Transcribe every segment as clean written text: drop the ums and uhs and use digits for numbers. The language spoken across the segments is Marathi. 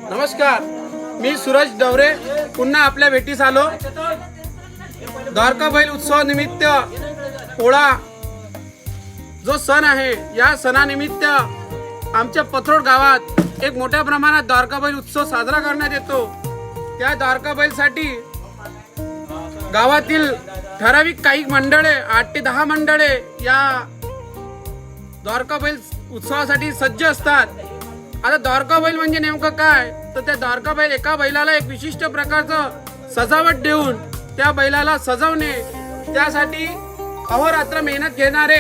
नमस्कार, मी सूरज डवरे पुन्हा आपल्या भेटीस आलो। द्वारका बैल उत्सव निमित्त पोळा जो सण आहे, या सणानिमित्त आमच्या पथरोड गावात एक मोठ्या प्रमाणात द्वारका बैल उत्सव साजरा करण्यात येतो। त्या द्वारका बैलसाठी गावातील ठराविक काही मंडळे 8 ते 10 मंडळे या द्वारका बैल उत्सवासाठी सज्ज असतात। आता द्वारका बैल म्हणजे नेमकं काय, तर त्या द्वारका बैल एका बैलाला एक विशिष्ट प्रकारचं सजावट देऊन त्या बैलाला सजवणे, त्यासाठी अहोरात्र मेहनत घेणारे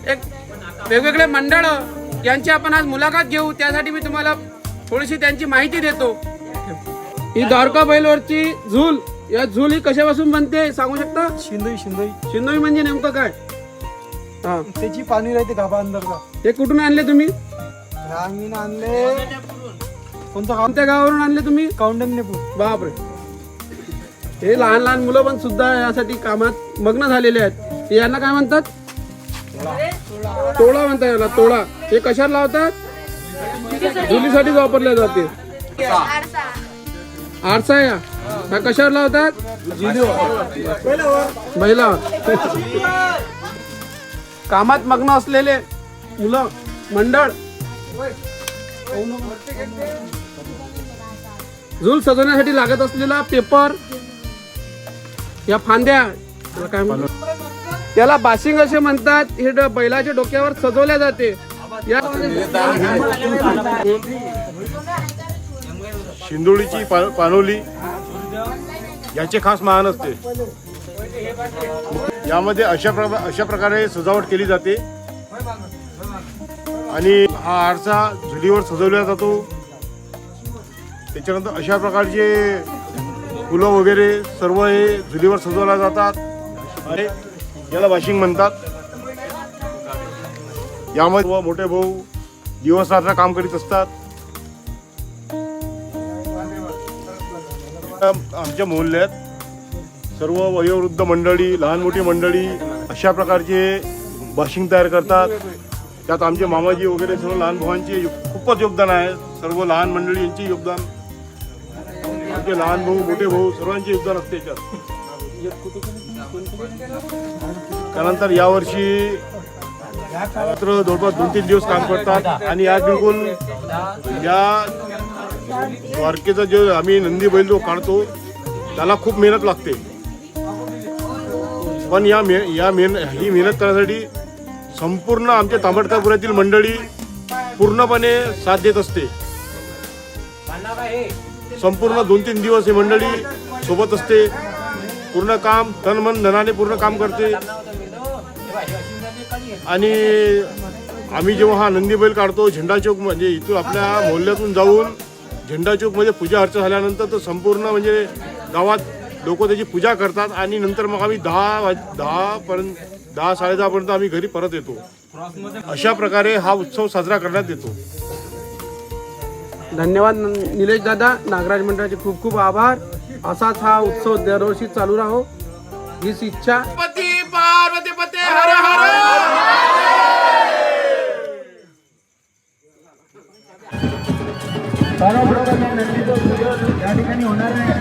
एक वेगवेगळे मंडळ यांची आपण आज मुलाखत घेऊ। त्यासाठी मी तुम्हाला थोडीशी त्यांची माहिती देतो। ही द्वारका बैलवरची झूल, या झूल ही कशापासून बनते सांगू शकता? शिंदोई म्हणजे नेमकं काय? हा, त्याची पाणी राहते गाभा अंदरला। हे कुठून आणले तुम्ही? आम्ही आणले कोणत्या गावावरून आणले तुम्ही? कौंडण्यपूर। बापरे, हे लहान लहान मुलं पण सुद्धा यासाठी कामात मग्न झालेले आहेत। यांना काय म्हणतात? तोळा म्हणतात याला, तोळा। हे कशाला लावतात? झुलीसाठी वापरले जाते। आरसा या हा कशावर लावतात? बैलावर। कामात मग्न असलेले मुलं मंडळ झूल सजवण्यासाठी लागत असलेला पेपर, या फांद्या काय म्हणतात, त्याला बाशिंग असे म्हणतात। हे बैलाच्या डोक्यावर सजवल्या जाते। या शिंदोळीची पानोली याचे खास मान असते। यामध्ये अशा प्रकारे सजावट केली जाते आणि हा आरसा झुलीवर सजवला जातो। त्याच्यानंतर अशा प्रकारचे फुलं वगैरे सर्व हे झुलीवर सजवल्या जातात आणि याला वाशिंग म्हणतात। यामध्ये मोठे भाऊ दिवस रात्र काम करीत असतात। आमच्या मोहल्ल्यात सर्व वयोवृद्ध मंडळी, लहान मोठी मंडळी अशा प्रकारचे वाशिंग तयार करतात। त्यात आमचे मामाजी वगैरे सर्व लहान भावांचे खूपच योगदान आहे। सर्व लहान मंडळी यांचे योगदान, आमचे लहान भाऊ मोठे भाऊ सर्वांचे योगदान असते त्याच्यात। त्यानंतर यावर्षी मात्र जवळपास 2-3 दिवस काम करतात आणि आज बिलकुल या द्वारकेचा जो आम्ही नंदी बैल जो काढतो त्याला खूप मेहनत लागते, पण ही मेहनत करण्यासाठी संपूर्ण आमच्या तांबडकापुरातील मंडळी पूर्णपणे साथ देत असते। संपूर्ण 2-3 दिवस ही मंडळी सोबत असते। पूर्ण काम तन मन धनाने पूर्ण काम करते आणि आम्ही जेव्हा हा नंदी बैल काढतो झेंडा चौक, म्हणजे इथून आपल्या मोहल्ल्यातून जाऊन झेंडा चौकमध्ये पूजा अर्चा झाल्यानंतर तर संपूर्ण म्हणजे गावात लोक त्याची पूजा करतात आणि नंतर मग आम्ही 10-10:30 पर्यंत आम्ही घरी परत येतो। अशा प्रकारे हा उत्सव साजरा करण्यात येतो। धन्यवाद निलेश दादा, नागराज मंडळाचे खूप खूप आभार। असाच हा उत्सव दरवर्षी चालू राहो हीच इच्छा। पती पार्वती पते हर हर। या ठिकाणी होणार आहे।